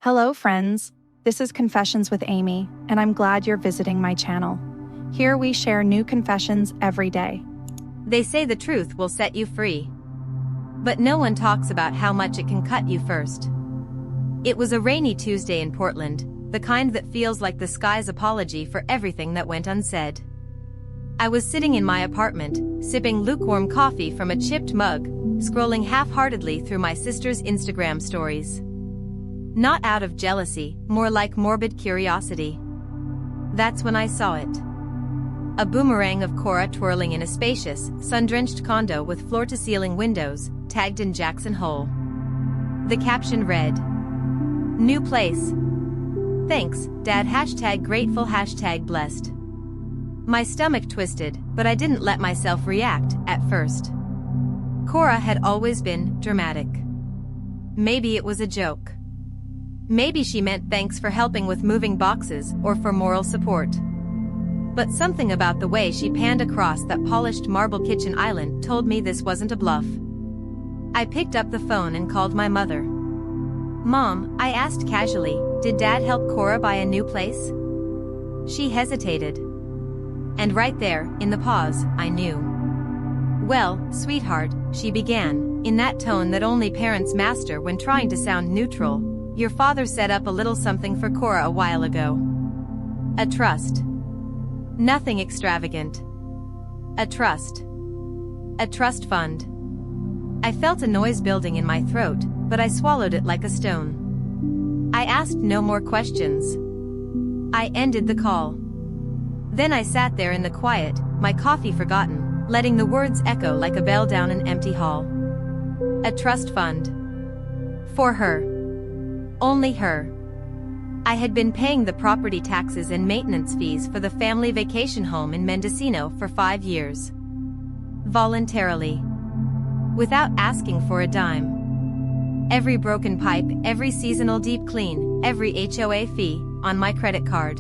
Hello, friends. This is Confessions with Amy, and I'm glad you're visiting my channel. Here we share new confessions every day. They say the truth will set you free. But no one talks about how much it can cut you first. It was a rainy Tuesday in Portland, the kind that feels like the sky's apology for everything that went unsaid. I was sitting in my apartment, sipping lukewarm coffee from a chipped mug, scrolling half-heartedly through my sister's Instagram stories. Not out of jealousy, more like morbid curiosity. That's when I saw it. A boomerang of Cora twirling in a spacious, sun-drenched condo with floor-to-ceiling windows, tagged in Jackson Hole. The caption read, "New place. Thanks, Dad #grateful #blessed." My stomach twisted, but I didn't let myself react at first. Cora had always been dramatic. Maybe it was a joke. Maybe she meant thanks for helping with moving boxes or for moral support. But something about the way she panned across that polished marble kitchen island told me this wasn't a bluff. I picked up the phone and called my mother. "Mom," I asked casually, "did Dad help Cora buy a new place?" She hesitated. And right there, in the pause, I knew. "Well, sweetheart," she began, in that tone that only parents master when trying to sound neutral, "your father set up a little something for Cora a while ago. A trust. Nothing extravagant. A trust. A trust fund." I felt a noise building in my throat, but I swallowed it like a stone. I asked no more questions. I ended the call. Then I sat there in the quiet, my coffee forgotten, letting the words echo like a bell down an empty hall. A trust fund. For her. Only her. I had been paying the property taxes and maintenance fees for the family vacation home in Mendocino for 5 years. Voluntarily. Without asking for a dime. Every broken pipe, every seasonal deep clean, every HOA fee, on my credit card.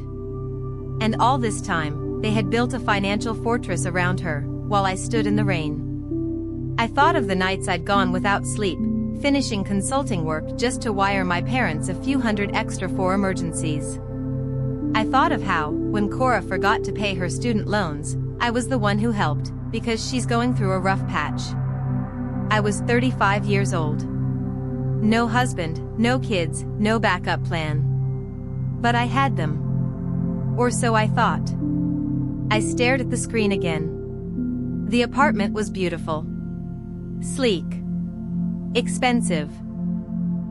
And all this time, they had built a financial fortress around her, while I stood in the rain. I thought of the nights I'd gone without sleep, finishing consulting work just to wire my parents a few hundred extra for emergencies. I thought of how, when Cora forgot to pay her student loans, I was the one who helped, because she's going through a rough patch. I was 35 years old. No husband, no kids, no backup plan. But I had them. Or so I thought. I stared at the screen again. The apartment was beautiful. Sleek. Expensive.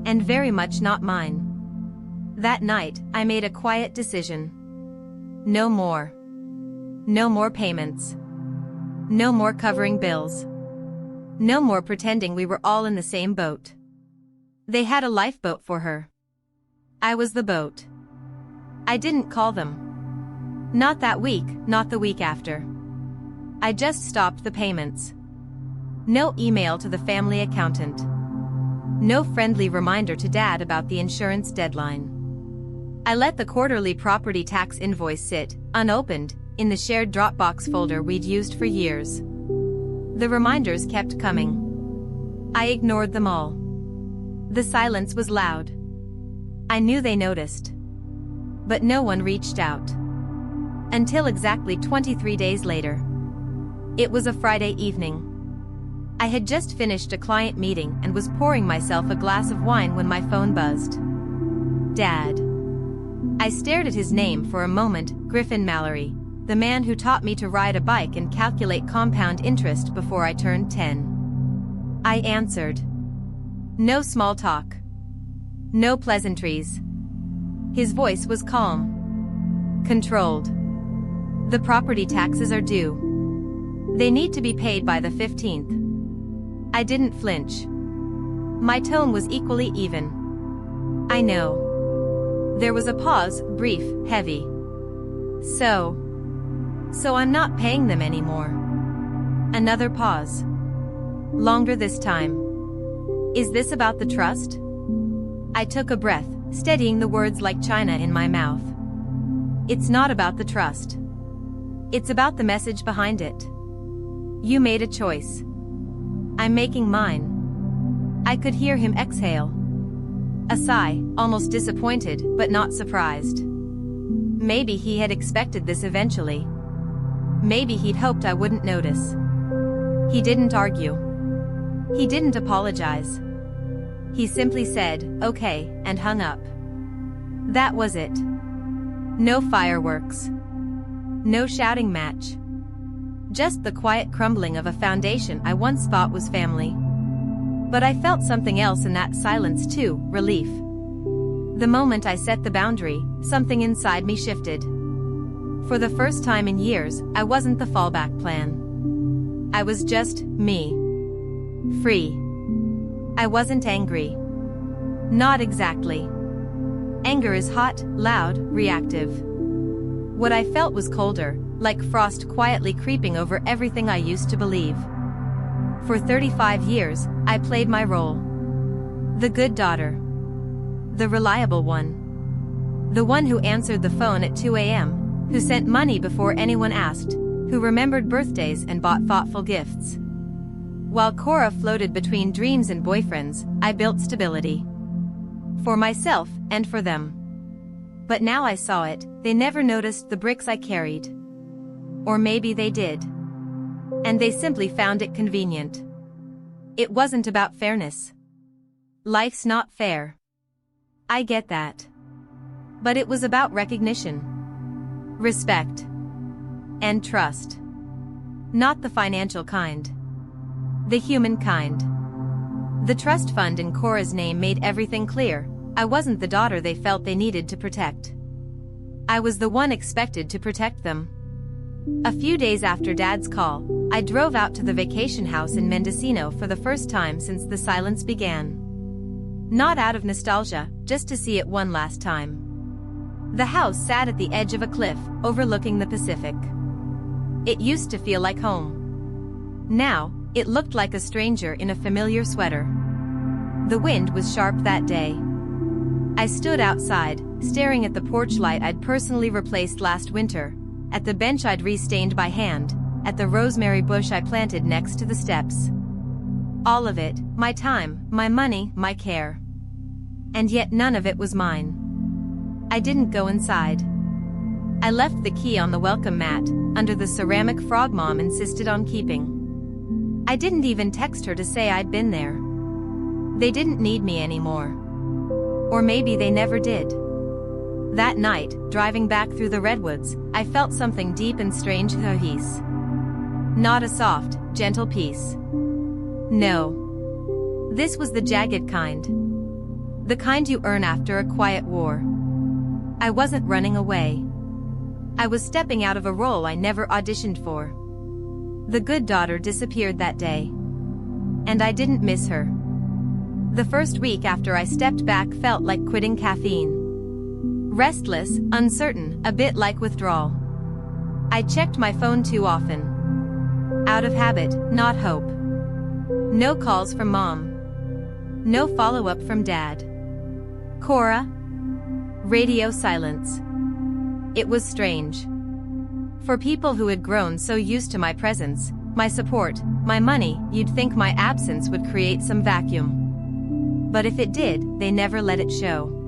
And very much not mine. That night, I made a quiet decision. No more. No more payments. No more covering bills. No more pretending we were all in the same boat. They had a lifeboat for her. I was the boat. I didn't call them. Not that week, not the week after. I just stopped the payments. No email to the family accountant. No friendly reminder to Dad about the insurance deadline. I let the quarterly property tax invoice sit, unopened, in the shared Dropbox folder we'd used for years. The reminders kept coming. I ignored them all. The silence was loud. I knew they noticed. But no one reached out. Until exactly 23 days later. It was a Friday evening. I had just finished a client meeting and was pouring myself a glass of wine when my phone buzzed. Dad. I stared at his name for a moment, Griffin Mallory, the man who taught me to ride a bike and calculate compound interest before I turned 10. I answered. No small talk. No pleasantries. His voice was calm. Controlled. The property taxes are due. They need to be paid by the 15th. I didn't flinch. My tone was equally even. I know. There was a pause, brief, heavy. So I'm not paying them anymore. Another pause. Longer this time. Is this about the trust? I took a breath, steadying the words like china in my mouth. It's not about the trust. It's about the message behind it. You made a choice. I'm making mine. I could hear him exhale. A sigh, almost disappointed, but not surprised. Maybe he had expected this eventually. Maybe he'd hoped I wouldn't notice. He didn't argue. He didn't apologize. He simply said, "Okay," and hung up. That was it. No fireworks. No shouting match. Just the quiet crumbling of a foundation I once thought was family. But I felt something else in that silence too, relief. The moment I set the boundary, something inside me shifted. For the first time in years, I wasn't the fallback plan. I was just me. Free. I wasn't angry. Not exactly. Anger is hot, loud, reactive. What I felt was colder, like frost quietly creeping over everything I used to believe. For 35 years, I played my role. The good daughter. The reliable one. The one who answered the phone at 2 a.m., who sent money before anyone asked, who remembered birthdays and bought thoughtful gifts. While Cora floated between dreams and boyfriends, I built stability. For myself and for them. But now I saw it, they never noticed the bricks I carried. Or maybe they did. And they simply found it convenient. It wasn't about fairness. Life's not fair. I get that. But it was about recognition. Respect. And trust. Not the financial kind. The human kind. The trust fund in Cora's name made everything clear. I wasn't the daughter they felt they needed to protect. I was the one expected to protect them. A few days after Dad's call, I drove out to the vacation house in Mendocino for the first time since the silence began. Not out of nostalgia, just to see it one last time. The house sat at the edge of a cliff, overlooking the Pacific. It used to feel like home. Now, it looked like a stranger in a familiar sweater. The wind was sharp that day. I stood outside, staring at the porch light I'd personally replaced last winter, at the bench I'd restained by hand, at the rosemary bush I planted next to the steps. All of it, my time, my money, my care. And yet none of it was mine. I didn't go inside. I left the key on the welcome mat, under the ceramic frog Mom insisted on keeping. I didn't even text her to say I'd been there. They didn't need me anymore. Or maybe they never did. That night, driving back through the redwoods, I felt something deep and strange peace. Not a soft, gentle peace. No. This was the jagged kind. The kind you earn after a quiet war. I wasn't running away. I was stepping out of a role I never auditioned for. The good daughter disappeared that day. And I didn't miss her. The first week after I stepped back felt like quitting caffeine. Restless, uncertain, a bit like withdrawal. I checked my phone too often. Out of habit, not hope. No calls from Mom. No follow-up from Dad. Cora? Radio silence. It was strange. For people who had grown so used to my presence, my support, my money, you'd think my absence would create some vacuum. But if it did, they never let it show.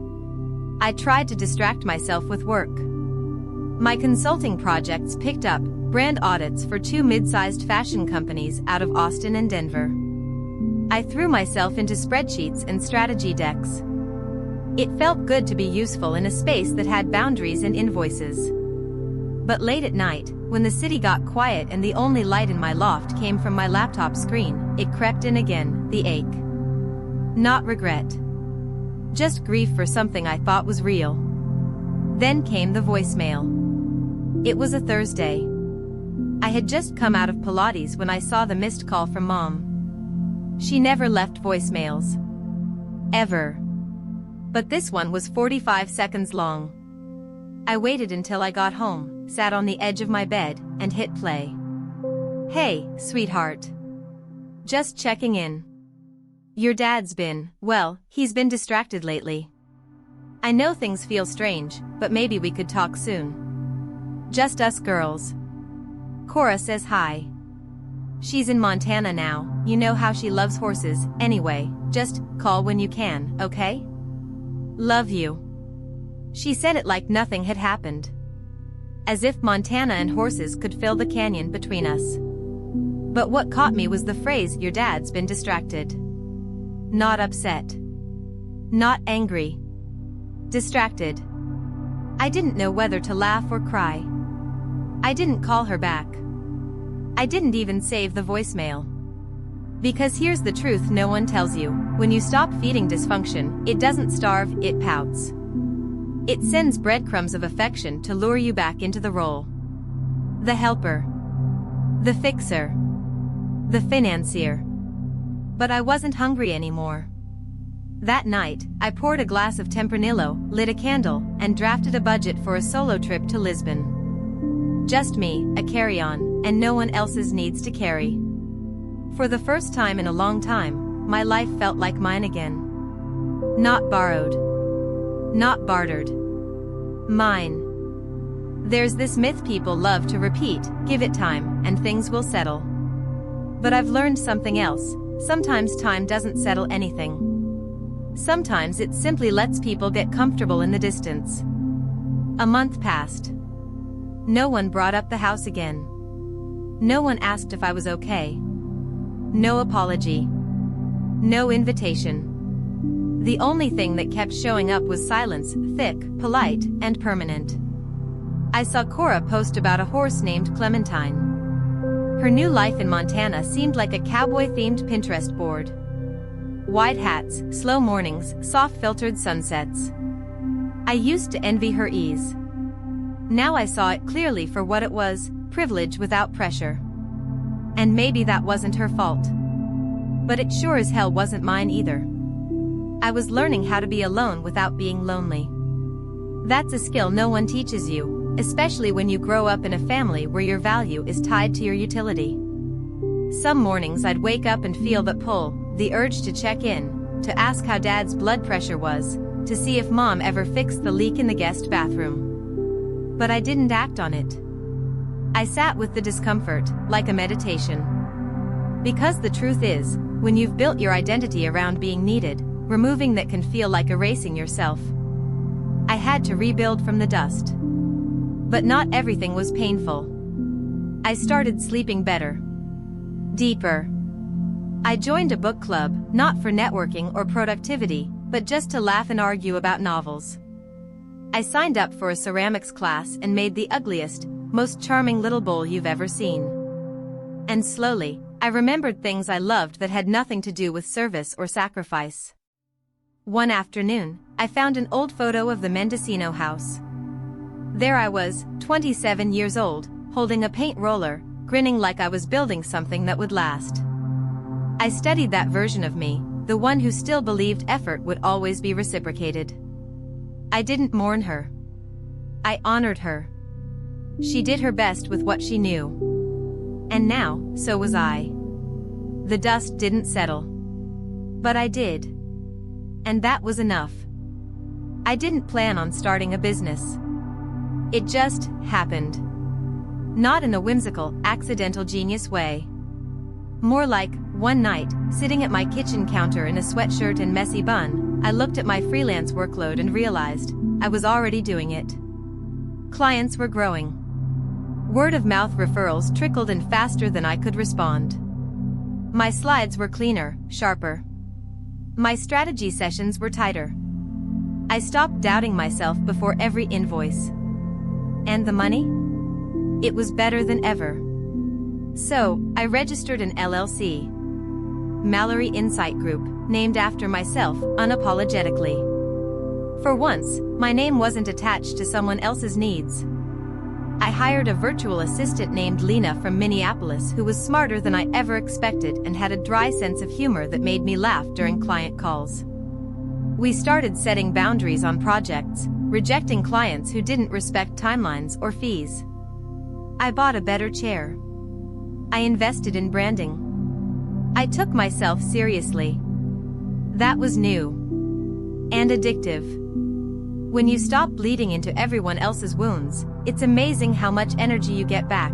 I tried to distract myself with work. My consulting projects picked up, brand audits for 2 mid-sized fashion companies out of Austin and Denver. I threw myself into spreadsheets and strategy decks. It felt good to be useful in a space that had boundaries and invoices. But late at night, when the city got quiet and the only light in my loft came from my laptop screen, it crept in again, the ache. Not regret. Just grief for something I thought was real. Then came the voicemail. It was a Thursday. I had just come out of Pilates when I saw the missed call from Mom. She never left voicemails. Ever. But this one was 45 seconds long. I waited until I got home, sat on the edge of my bed, and hit play. "Hey, sweetheart. Just checking in. Your dad's been, well, he's been distracted lately. I know things feel strange, but maybe we could talk soon. Just us girls." Cora says hi. She's in Montana now, you know how she loves horses, anyway, just call when you can, okay? Love you. She said it like nothing had happened. As if Montana and horses could fill the canyon between us. But what caught me was the phrase, "Your dad's been distracted." Not upset. Not angry. Distracted. I didn't know whether to laugh or cry. I didn't call her back. I didn't even save the voicemail. Because here's the truth no one tells you: when you stop feeding dysfunction, it doesn't starve, it pouts. It sends breadcrumbs of affection to lure you back into the role. The helper. The fixer. The financier. But I wasn't hungry anymore. That night, I poured a glass of Tempranillo, lit a candle, and drafted a budget for a solo trip to Lisbon. Just me, a carry-on, and no one else's needs to carry. For the first time in a long time, my life felt like mine again. Not borrowed. Not bartered. Mine. There's this myth people love to repeat: give it time, and things will settle. But I've learned something else: sometimes time doesn't settle anything. Sometimes it simply lets people get comfortable in the distance. A month passed. No one brought up the house again. No one asked if I was okay. No apology. No invitation. The only thing that kept showing up was silence, thick, polite, and permanent. I saw Cora post about a horse named Clementine. Her new life in Montana seemed like a cowboy-themed Pinterest board. Wide hats, slow mornings, soft-filtered sunsets. I used to envy her ease. Now I saw it clearly for what it was: privilege without pressure. And maybe that wasn't her fault. But it sure as hell wasn't mine either. I was learning how to be alone without being lonely. That's a skill no one teaches you, especially when you grow up in a family where your value is tied to your utility. Some mornings I'd wake up and feel that pull, the urge to check in, to ask how Dad's blood pressure was, to see if Mom ever fixed the leak in the guest bathroom. But I didn't act on it. I sat with the discomfort, like a meditation. Because the truth is, when you've built your identity around being needed, removing that can feel like erasing yourself. I had to rebuild from the dust. But not everything was painful. I started sleeping better. Deeper. I joined a book club, not for networking or productivity, but just to laugh and argue about novels. I signed up for a ceramics class and made the ugliest, most charming little bowl you've ever seen. And slowly, I remembered things I loved that had nothing to do with service or sacrifice. One afternoon, I found an old photo of the Mendocino house. There I was, 27 years old, holding a paint roller, grinning like I was building something that would last. I studied that version of me, the one who still believed effort would always be reciprocated. I didn't mourn her. I honored her. She did her best with what she knew. And now, so was I. The dust didn't settle. But I did. And that was enough. I didn't plan on starting a business. It just happened. Not in a whimsical, accidental genius way. More like, one night, sitting at my kitchen counter in a sweatshirt and messy bun, I looked at my freelance workload and realized I was already doing it. Clients were growing. Word-of-mouth referrals trickled in faster than I could respond. My slides were cleaner, sharper. My strategy sessions were tighter. I stopped doubting myself before every invoice. And the money? It was better than ever. So, I registered an LLC. Mallory Insight Group, named after myself, unapologetically. For once, my name wasn't attached to someone else's needs. I hired a virtual assistant named Lena from Minneapolis who was smarter than I ever expected and had a dry sense of humor that made me laugh during client calls. We started setting boundaries on projects, rejecting clients who didn't respect timelines or fees. I bought a better chair. I invested in branding. I took myself seriously. That was new. And addictive. When you stop bleeding into everyone else's wounds, it's amazing how much energy you get back.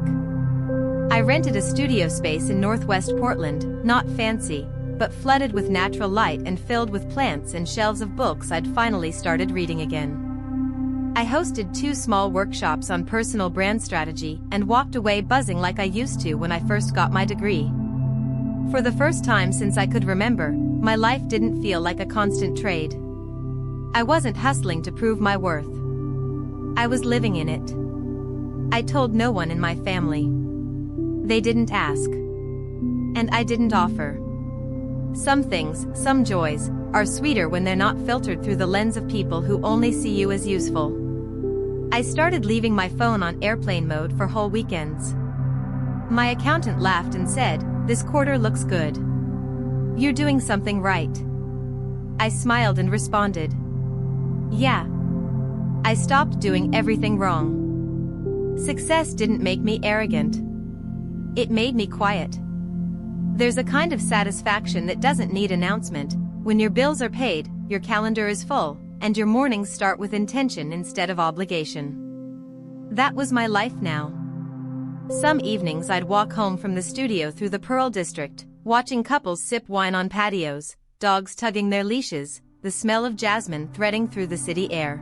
I rented a studio space in Northwest Portland, not fancy, but flooded with natural light and filled with plants and shelves of books I'd finally started reading again. I hosted 2 small workshops on personal brand strategy and walked away buzzing like I used to when I first got my degree. For the first time since I could remember, my life didn't feel like a constant trade. I wasn't hustling to prove my worth. I was living in it. I told no one in my family. They didn't ask. And I didn't offer. Some things, some joys, are sweeter when they're not filtered through the lens of people who only see you as useful. I started leaving my phone on airplane mode for whole weekends. My accountant laughed and said, "This quarter looks good. You're doing something right." I smiled and responded, "Yeah." I stopped doing everything wrong. Success didn't make me arrogant. It made me quiet. There's a kind of satisfaction that doesn't need announcement, when your bills are paid, your calendar is full, and your mornings start with intention instead of obligation. That was my life now. Some evenings I'd walk home from the studio through the Pearl District, watching couples sip wine on patios, dogs tugging their leashes, the smell of jasmine threading through the city air.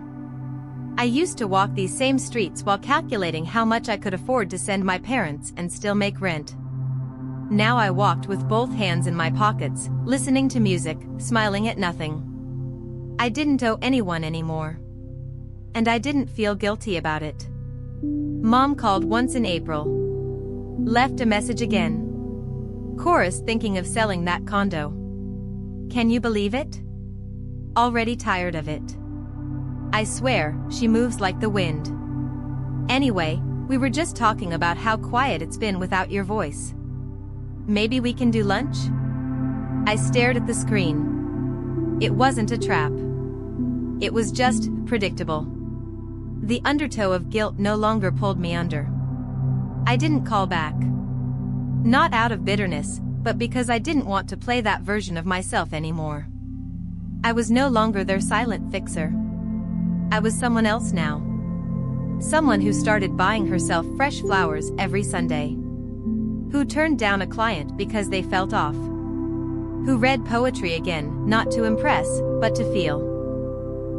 I used to walk these same streets while calculating how much I could afford to send my parents and still make rent. Now I walked with both hands in my pockets, listening to music, smiling at nothing. I didn't owe anyone anymore. And I didn't feel guilty about it. Mom called once in April. Left a message again. Chorus thinking of selling that condo. Can you believe it? Already tired of it. I swear, she moves like the wind. Anyway, we were just talking about how quiet it's been without your voice. Maybe we can do lunch? I stared at the screen. It wasn't a trap. It was just predictable. The undertow of guilt no longer pulled me under. I didn't call back. Not out of bitterness, but because I didn't want to play that version of myself anymore. I was no longer their silent fixer. I was someone else now. Someone who started buying herself fresh flowers every Sunday. Who turned down a client because they felt off. Who read poetry again, not to impress, but to feel.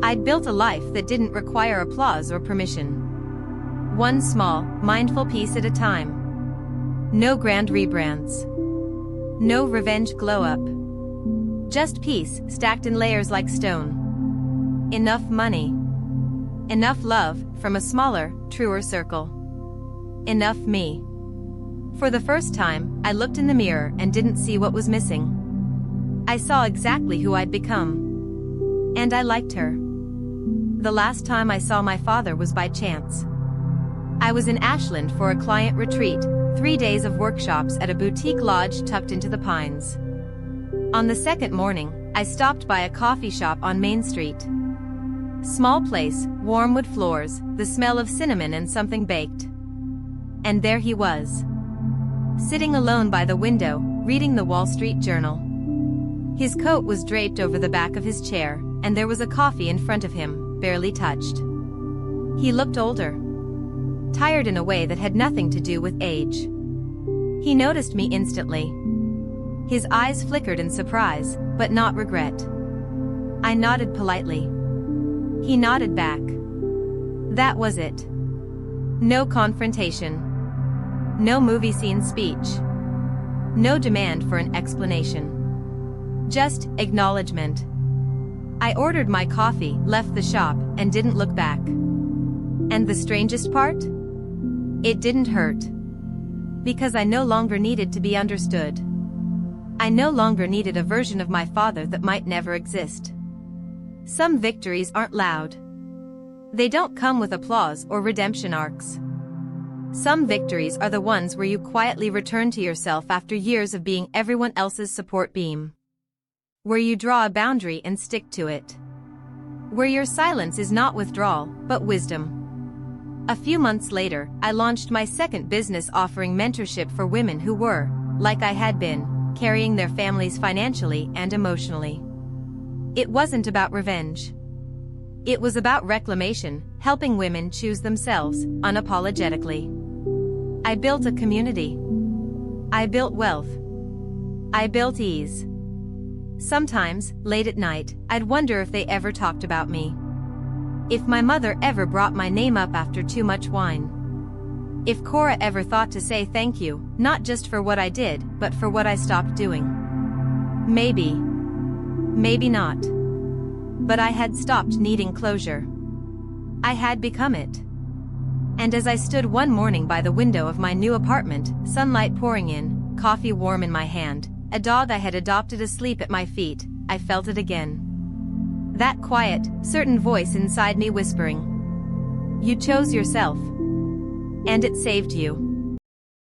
I'd built a life that didn't require applause or permission. One small, mindful piece at a time. No grand rebrands. No revenge glow-up. Just peace stacked in layers like stone. Enough money. Enough love from a smaller, truer circle. Enough me. For the first time, I looked in the mirror and didn't see what was missing. I saw exactly who I'd become. And I liked her. The last time I saw my father was by chance. I was in Ashland for a client retreat, 3 days of workshops at a boutique lodge tucked into the pines. On the second morning, I stopped by a coffee shop on Main Street. Small place, warm wood floors, the smell of cinnamon and something baked. And there he was. Sitting alone by the window, reading the Wall Street Journal. His coat was draped over the back of his chair, and there was a coffee in front of him, barely touched. He looked older. Tired in a way that had nothing to do with age. He noticed me instantly. His eyes flickered in surprise, but not regret. I nodded politely. He nodded back. That was it. No confrontation. No movie scene speech. No demand for an explanation. Just acknowledgement. I ordered my coffee, left the shop, and didn't look back. And the strangest part? It didn't hurt. Because I no longer needed to be understood. I no longer needed a version of my father that might never exist. Some victories aren't loud. They don't come with applause or redemption arcs. Some victories are the ones where you quietly return to yourself after years of being everyone else's support beam. Where you draw a boundary and stick to it. Where your silence is not withdrawal, but wisdom. A few months later, I launched my second business offering mentorship for women who were, like I had been, carrying their families financially and emotionally. It wasn't about revenge. It was about reclamation, helping women choose themselves, unapologetically. I built a community. I built wealth. I built ease. Sometimes, late at night, I'd wonder if they ever talked about me. If my mother ever brought my name up after too much wine. If Cora ever thought to say thank you, not just for what I did, but for what I stopped doing. Maybe. Maybe not. But I had stopped needing closure. I had become it. And as I stood one morning by the window of my new apartment, sunlight pouring in, coffee warm in my hand, a dog I had adopted asleep at my feet, I felt it again. That quiet, certain voice inside me whispering. You chose yourself. And it saved you.